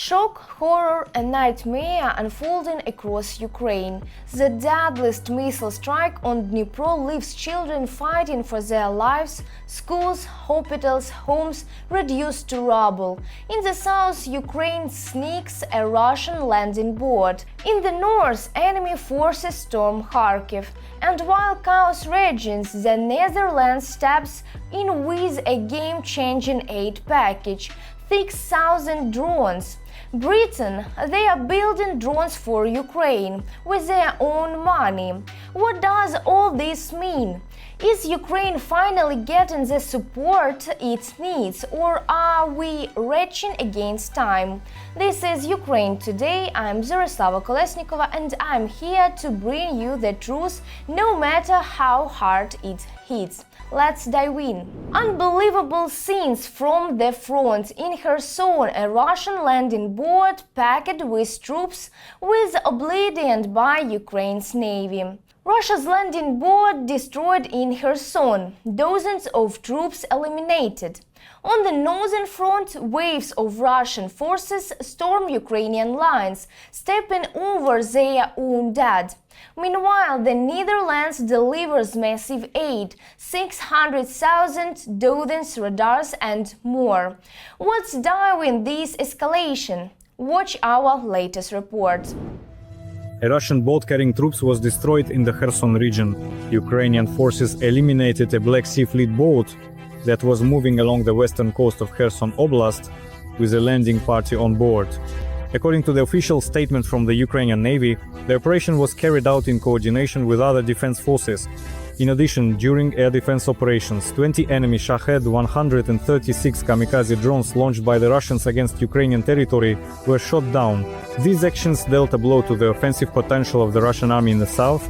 Shock, horror and nightmare unfolding across Ukraine. The deadliest missile strike on Dnipro leaves children fighting for their lives, schools, hospitals, homes reduced to rubble. In the south, Ukraine sneaks a Russian landing board. In the north, enemy forces storm Kharkiv. And while chaos rages, the Netherlands steps in with a game-changing aid package. 6,000 drones. Britain, they are building drones for Ukraine with their own money. What does all this mean? Is Ukraine finally getting the support it needs, or are we reaching against time? This is Ukraine Today. I'm Zoroslava Kolesnikova and I'm here to bring you the truth no matter how hard it hits. Let's dive in. Unbelievable scenes from the front. In Kherson, a Russian landing board packed with troops was obliterated by Ukraine's navy. Russia's landing board destroyed in Kherson, dozens of troops eliminated. On the northern front, waves of Russian forces storm Ukrainian lines, stepping over their own dead. Meanwhile, the Netherlands delivers massive aid, 600,000 dozens radars and more. What's driving this escalation? Watch our latest report. A Russian boat carrying troops was destroyed in the Kherson region. Ukrainian forces eliminated a Black Sea Fleet boat that was moving along the western coast of Kherson Oblast with a landing party on board. According to the official statement from the Ukrainian Navy, the operation was carried out in coordination with other defense forces. In addition, during air defense operations, 20 enemy Shahed 136 kamikaze drones launched by the Russians against Ukrainian territory were shot down. These actions dealt a blow to the offensive potential of the Russian army in the south.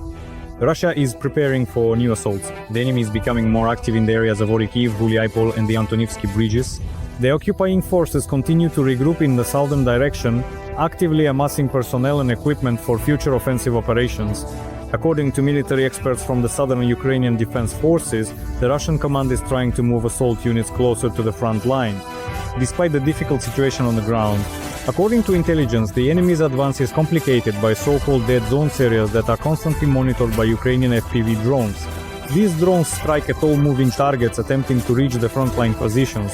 Russia is preparing for new assaults. The enemy is becoming more active in the areas of Kharkiv, Gulyaipol and the Antonivsky bridges. The occupying forces continue to regroup in the southern direction, actively amassing personnel and equipment for future offensive operations. According to military experts from the southern Ukrainian defense forces, the Russian command is trying to move assault units closer to the front line, despite the difficult situation on the ground. According to intelligence, the enemy's advance is complicated by so-called dead zones areas that are constantly monitored by Ukrainian FPV drones. These drones strike at all moving targets attempting to reach the frontline positions.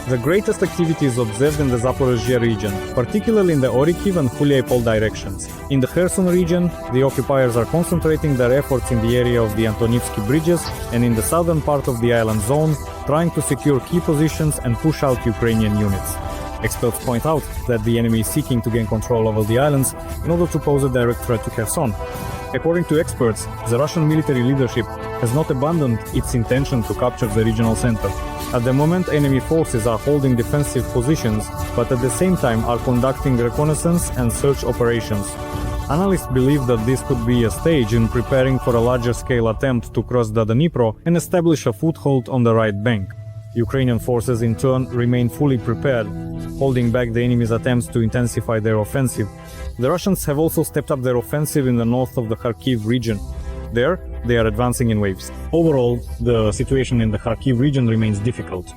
The greatest activity is observed in the Zaporizhzhia region, particularly in the Kharkiv and Gulyaipol directions. In the Kherson region, the occupiers are concentrating their efforts in the area of the Antonivsky bridges and in the southern part of the island zone, trying to secure key positions and push out Ukrainian units. Experts point out that the enemy is seeking to gain control over the islands in order to pose a direct threat to Kherson. According to experts, the Russian military leadership has not abandoned its intention to capture the regional center. At the moment, enemy forces are holding defensive positions, but at the same time are conducting reconnaissance and search operations. Analysts believe that this could be a stage in preparing for a larger-scale attempt to cross the Dnipro and establish a foothold on the right bank. Ukrainian forces, in turn, remain fully prepared, holding back the enemy's attempts to intensify their offensive. The Russians have also stepped up their offensive in the north of the Kharkiv region. There, they are advancing in waves. Overall, the situation in the Kharkiv region remains difficult.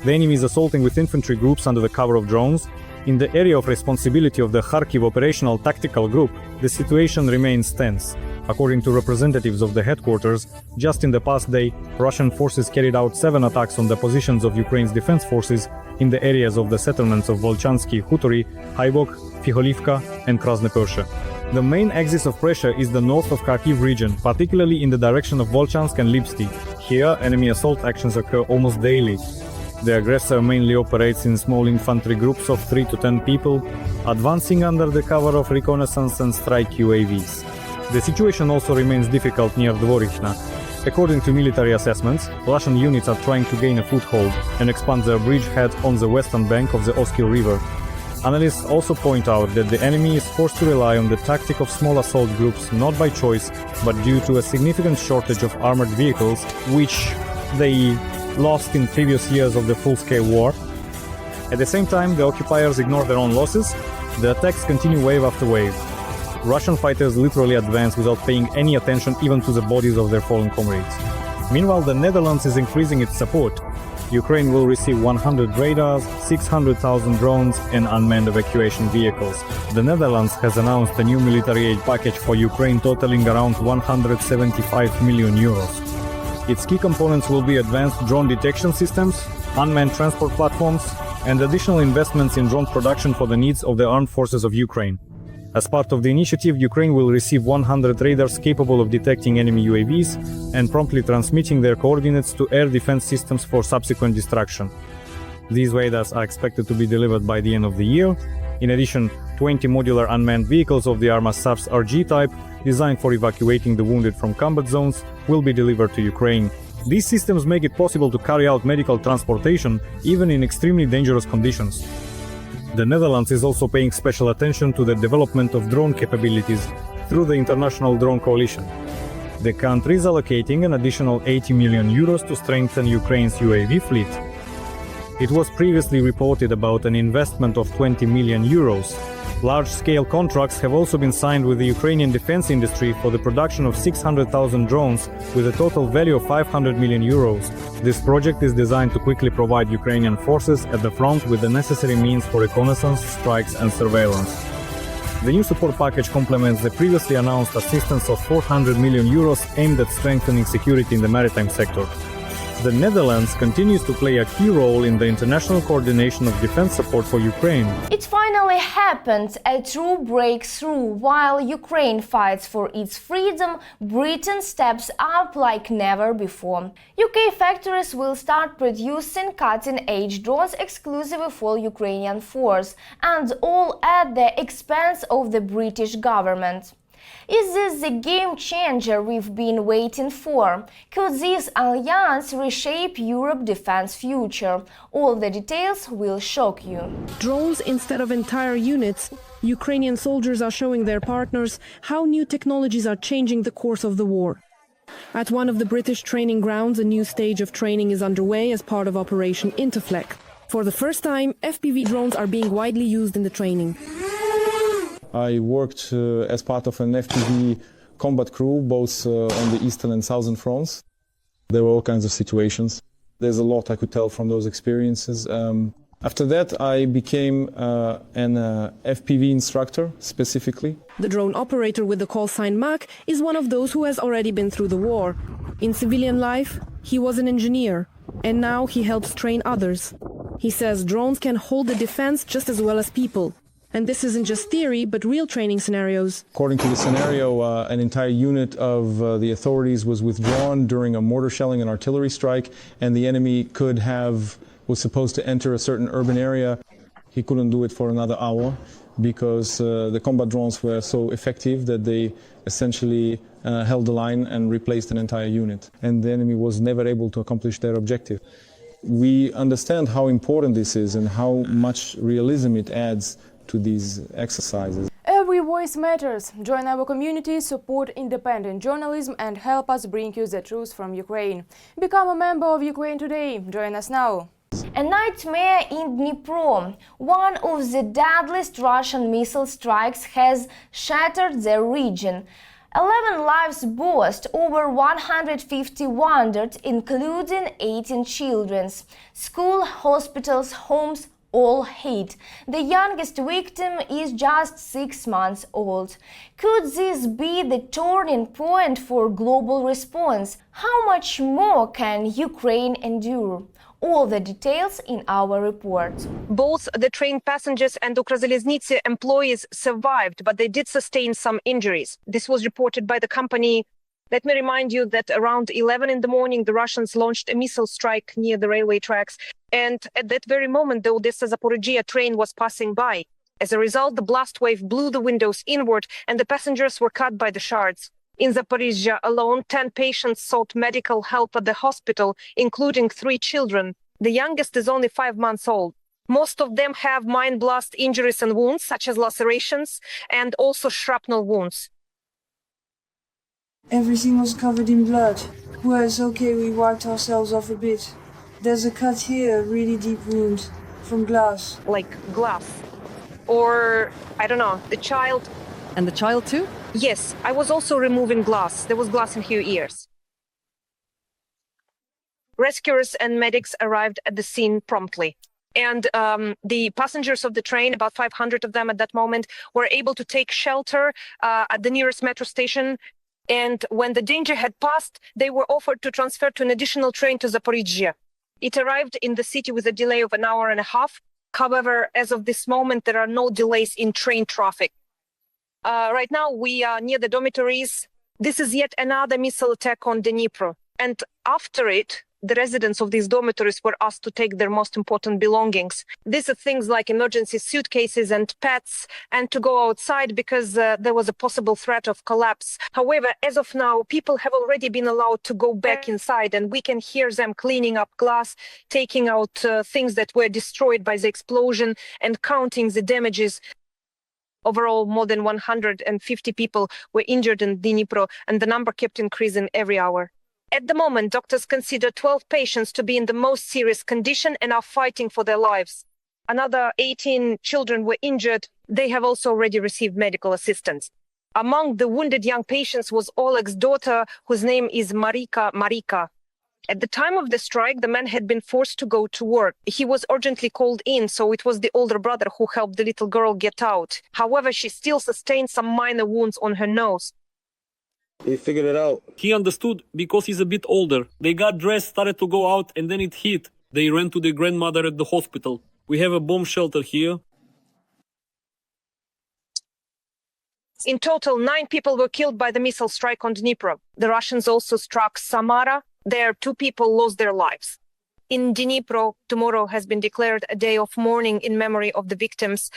The enemy is assaulting with infantry groups under the cover of drones. In the area of responsibility of the Kharkiv Operational Tactical Group, the situation remains tense. According to representatives of the headquarters, just in the past day, Russian forces carried out 7 attacks on the positions of Ukraine's defense forces in the areas of the settlements of Volchansky Hutory, Haibok, Fiholivka and Krasnopershe. The main axis of pressure is the north of Kharkiv region, particularly in the direction of Volchansk and Lipsty. Here, enemy assault actions occur almost daily. The aggressor mainly operates in small infantry groups of 3 to 10 people, advancing under the cover of reconnaissance and strike UAVs. The situation also remains difficult near Dvorichna. According to military assessments, Russian units are trying to gain a foothold and expand their bridgehead on the western bank of the Oskil River. Analysts also point out that the enemy is forced to rely on the tactic of small assault groups not by choice, but due to a significant shortage of armored vehicles, which they lost in previous years of the full-scale war. At the same time, the occupiers ignore their own losses. The attacks continue wave after wave. Russian fighters literally advance without paying any attention even to the bodies of their fallen comrades. Meanwhile, the Netherlands is increasing its support. Ukraine will receive 100 radars, 600,000 drones, and unmanned evacuation vehicles. The Netherlands has announced a new military aid package for Ukraine totaling around 175 million euros. Its key components will be advanced drone detection systems, unmanned transport platforms, and additional investments in drone production for the needs of the armed forces of Ukraine. As part of the initiative, Ukraine will receive 100 radars capable of detecting enemy UAVs and promptly transmitting their coordinates to air defense systems for subsequent destruction. These radars are expected to be delivered by the end of the year. In addition, 20 modular unmanned vehicles of the Arma SAF's RG type, designed for evacuating the wounded from combat zones, will be delivered to Ukraine. These systems make it possible to carry out medical transportation even in extremely dangerous conditions. The Netherlands is also paying special attention to the development of drone capabilities through the International Drone Coalition. The country is allocating an additional 80 million euros to strengthen Ukraine's UAV fleet. It was previously reported about an investment of 20 million euros. Large-scale contracts have also been signed with the Ukrainian defense industry for the production of 600,000 drones with a total value of 500 million euros. This project is designed to quickly provide Ukrainian forces at the front with the necessary means for reconnaissance, strikes, and surveillance. The new support package complements the previously announced assistance of 400 million euros aimed at strengthening security in the maritime sector. The Netherlands continues to play a key role in the international coordination of defense support for Ukraine. It finally happened, a true breakthrough. While Ukraine fights for its freedom, Britain steps up like never before. UK factories will start producing cutting-edge drones exclusively for Ukrainian force, and all at the expense of the British government. Is this the game changer we've been waiting for? Could this alliance reshape Europe's defense future? All the details will shock you. Drones instead of entire units, Ukrainian soldiers are showing their partners how new technologies are changing the course of the war. At one of the British training grounds, a new stage of training is underway as part of Operation Interflex. For the first time, FPV drones are being widely used in the training. I worked as part of an FPV combat crew, both on the eastern and southern fronts. There were all kinds of situations. There's a lot I could tell from those experiences. After that, I became an FPV instructor, specifically. The drone operator with the call sign Mac is one of those who has already been through the war. In civilian life, he was an engineer, and now he helps train others. He says drones can hold the defense just as well as people. And this isn't just theory, but real training scenarios. According to the scenario, an entire unit of the authorities was withdrawn during a mortar shelling and artillery strike, and the enemy was supposed to enter a certain urban area. He couldn't do it for another hour because the combat drones were so effective that they essentially held the line and replaced an entire unit. And the enemy was never able to accomplish their objective. We understand how important this is and how much realism it adds to these exercises. Every voice matters. Join our community, support independent journalism and help us bring you the truth from Ukraine. Become a member of Ukraine Today. Join us now. A nightmare in Dnipro. One of the deadliest Russian missile strikes has shattered the region. 11 lives lost, over 150 wounded, including 18 children. School, hospitals, homes, all hit. The youngest victim is just 6 months old. Could this be the turning point for global response? How much more can Ukraine endure? All the details in our report. Both the train passengers and Ukrzaliznytsia employees survived, but they did sustain some injuries. This was reported by the company. Let me remind you that around 11 in the morning, the Russians launched a missile strike near the railway tracks. And at that very moment, the Odessa-Zaporizhzhia train was passing by. As a result, the blast wave blew the windows inward and the passengers were cut by the shards. In Zaporizhzhia alone, 10 patients sought medical help at the hospital, including 3 children. The youngest is only 5 months old. Most of them have mine blast injuries and wounds, such as lacerations and also shrapnel wounds. Everything was covered in blood. Well, it's okay, we wiped ourselves off a bit. There's a cut here, a really deep wound, from glass. Like glass. Or, I don't know, the child. And the child too? Yes, I was also removing glass. There was glass in her ears. Rescuers and medics arrived at the scene promptly. And the passengers of the train, about 500 of them at that moment, were able to take shelter at the nearest metro station. And when the danger had passed, they were offered to transfer to an additional train to Zaporizhzhia. It arrived in the city with a delay of an hour and a half. However, as of this moment, there are no delays in train traffic. Right now, we are near the dormitories. This is yet another missile attack on Dnipro. And after it, the residents of these dormitories were asked to take their most important belongings. These are things like emergency suitcases and pets, and to go outside because there was a possible threat of collapse. However, as of now, people have already been allowed to go back inside, and we can hear them cleaning up glass, taking out things that were destroyed by the explosion, and counting the damages. Overall, more than 150 people were injured in Dnipro, and the number kept increasing every hour. At the moment, doctors consider 12 patients to be in the most serious condition and are fighting for their lives. Another 18 children were injured. They have also already received medical assistance. Among the wounded young patients was Oleg's daughter, whose name is Marika. At the time of the strike, the man had been forced to go to work. He was urgently called in, so it was the older brother who helped the little girl get out. However, she still sustained some minor wounds on her nose. He figured it out. He understood because he's a bit older. They got dressed, started to go out, and then it hit. They ran to their grandmother at the hospital. We have a bomb shelter here. In total, 9 people were killed by the missile strike on Dnipro. The Russians also struck Samara. There, 2 people lost their lives. In Dnipro, tomorrow has been declared a day of mourning in memory of the victims.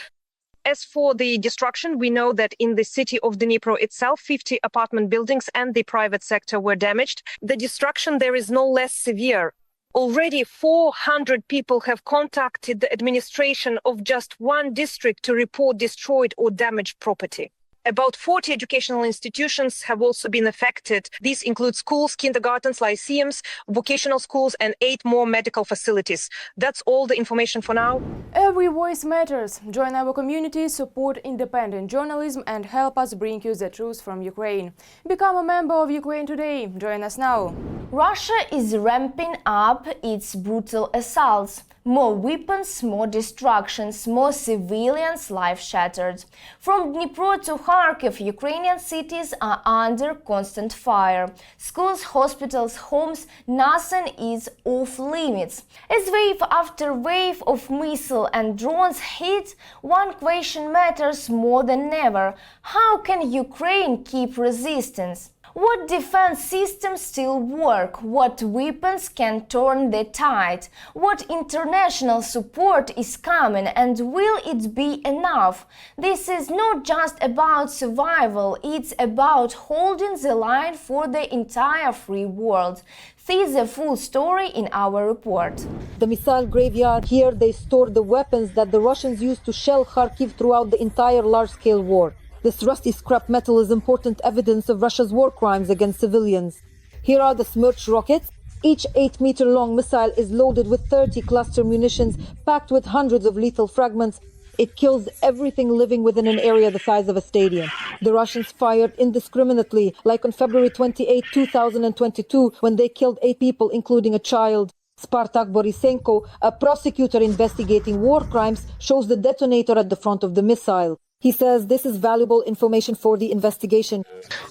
As for the destruction, we know that in the city of Dnipro itself, 50 apartment buildings and the private sector were damaged. The destruction there is no less severe. Already 400 people have contacted the administration of just one district to report destroyed or damaged property. About 40 educational institutions have also been affected. These include schools, kindergartens, lyceums, vocational schools, and 8 more medical facilities. That's all the information for now. Every voice matters. Join our community, support independent journalism, and help us bring you the truth from Ukraine. Become a member of Ukraine Today. Join us now. Russia is ramping up its brutal assaults. More weapons, more destructions, more civilians' lives shattered. From Dnipro to Kharkiv, Ukrainian cities are under constant fire. Schools, hospitals, homes, nothing is off limits. As wave after wave of missiles and drones hit, one question matters more than ever. How can Ukraine keep resistance? What defense systems still work? What weapons can turn the tide? What international support is coming, and will it be enough? This is not just about survival, it's about holding the line for the entire free world. See the full story in our report. The missile graveyard. Here they store the weapons that the Russians used to shell Kharkiv throughout the entire large-scale war. This rusty scrap metal is important evidence of Russia's war crimes against civilians. Here are the Smerch rockets. Each 8-meter-long missile is loaded with 30 cluster munitions packed with hundreds of lethal fragments. It kills everything living within an area the size of a stadium. The Russians fired indiscriminately, like on February 28, 2022, when they killed 8 people, including a child. Spartak Borisenko, a prosecutor investigating war crimes, shows the detonator at the front of the missile. He says this is valuable information for the investigation.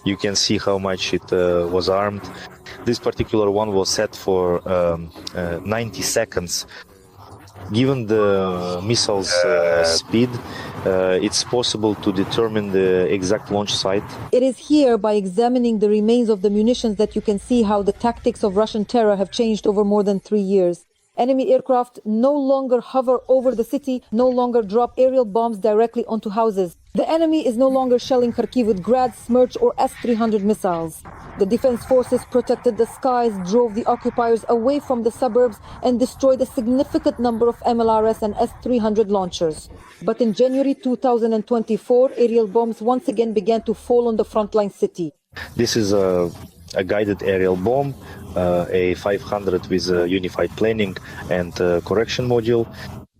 You can see how much it was armed. This particular one was set for 90 seconds. Given the missile's speed, it's possible to determine the exact launch site. It is here, by examining the remains of the munitions, that you can see how the tactics of Russian terror have changed over more than 3 years. Enemy aircraft no longer hover over the city, no longer drop aerial bombs directly onto houses. The enemy is no longer shelling Kharkiv with Grad, Smerch or S-300 missiles. The defense forces protected the skies, drove the occupiers away from the suburbs and destroyed a significant number of MLRS and S-300 launchers. But in January 2024, aerial bombs once again began to fall on the frontline city. This is a guided aerial bomb, a 500 with a unified planning and correction module.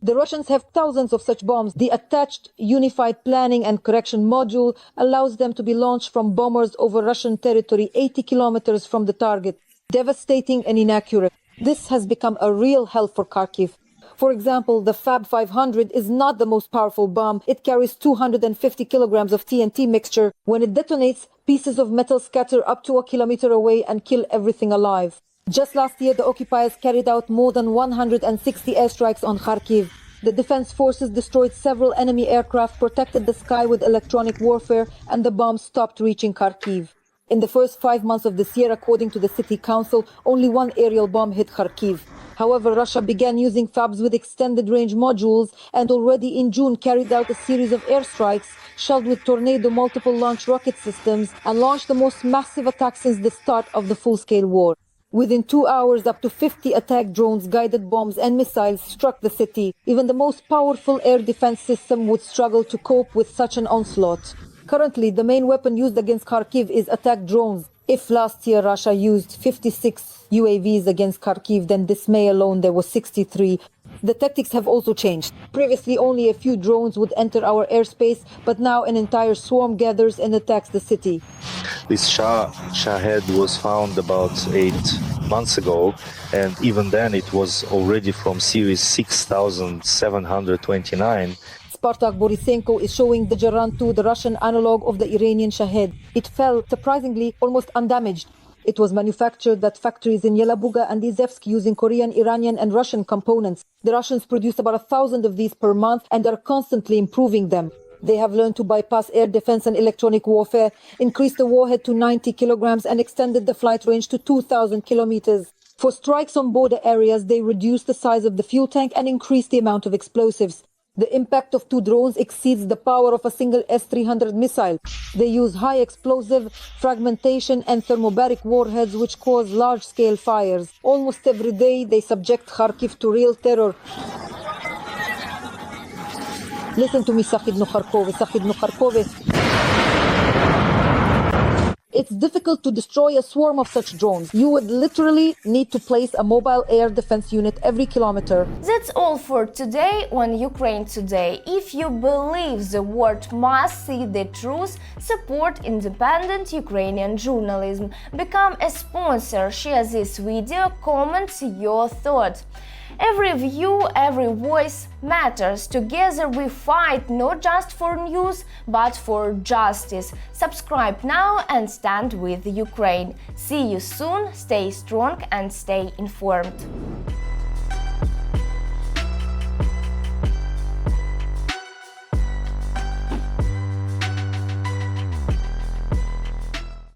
The Russians have thousands of such bombs. The attached unified planning and correction module allows them to be launched from bombers over Russian territory 80 kilometers from the target, devastating and inaccurate. This has become a real hell for Kharkiv. For example, the Fab 500 is not the most powerful bomb. It carries 250 kilograms of TNT mixture. When it detonates, pieces of metal scatter up to a kilometer away and kill everything alive. Just last year, the occupiers carried out more than 160 airstrikes on Kharkiv. The defense forces destroyed several enemy aircraft, protected the sky with electronic warfare, and the bombs stopped reaching Kharkiv. In the first 5 months of this year, according to the city council, only one aerial bomb hit Kharkiv. However, Russia began using FABs with extended range modules and already in June carried out a series of airstrikes, shelled with Tornado multiple launch rocket systems, and launched the most massive attack since the start of the full-scale war. Within 2 hours, up to 50 attack drones, guided bombs and missiles struck the city. Even the most powerful air defense system would struggle to cope with such an onslaught. Currently, the main weapon used against Kharkiv is attack drones. If last year Russia used 56 UAVs against Kharkiv, then this May alone there were 63. The tactics have also changed. Previously, only a few drones would enter our airspace, but now an entire swarm gathers and attacks the city. This Shahed was found about 8 months ago, and even then it was already from series 6729. Spartak Borisenko is showing the Jaran 2, the Russian analog of the Iranian Shahed. It fell, surprisingly, almost undamaged. It was manufactured at factories in Yelabuga and Izevsk using Korean, Iranian and Russian components. The Russians produce about 1,000 of these per month and are constantly improving them. They have learned to bypass air defense and electronic warfare, increased the warhead to 90 kilograms and extended the flight range to 2,000 kilometers. For strikes on border areas, they reduced the size of the fuel tank and increased the amount of explosives. The impact of 2 drones exceeds the power of a single S-300 missile. They use high explosive, fragmentation and thermobaric warheads which cause large-scale fires. Almost every day they subject Kharkiv to real terror. Listen to me, Sakhidno Kharkov. It's difficult to destroy a swarm of such drones. You would literally need to place a mobile air defense unit every kilometer. That's all for today on Ukraine Today. If you believe the world must see the truth, support independent Ukrainian journalism. Become a sponsor, share this video, comment your thoughts. Every view, every voice matters. Together we fight not just for news, but for justice. Subscribe now and stand with Ukraine. See you soon, stay strong and stay informed.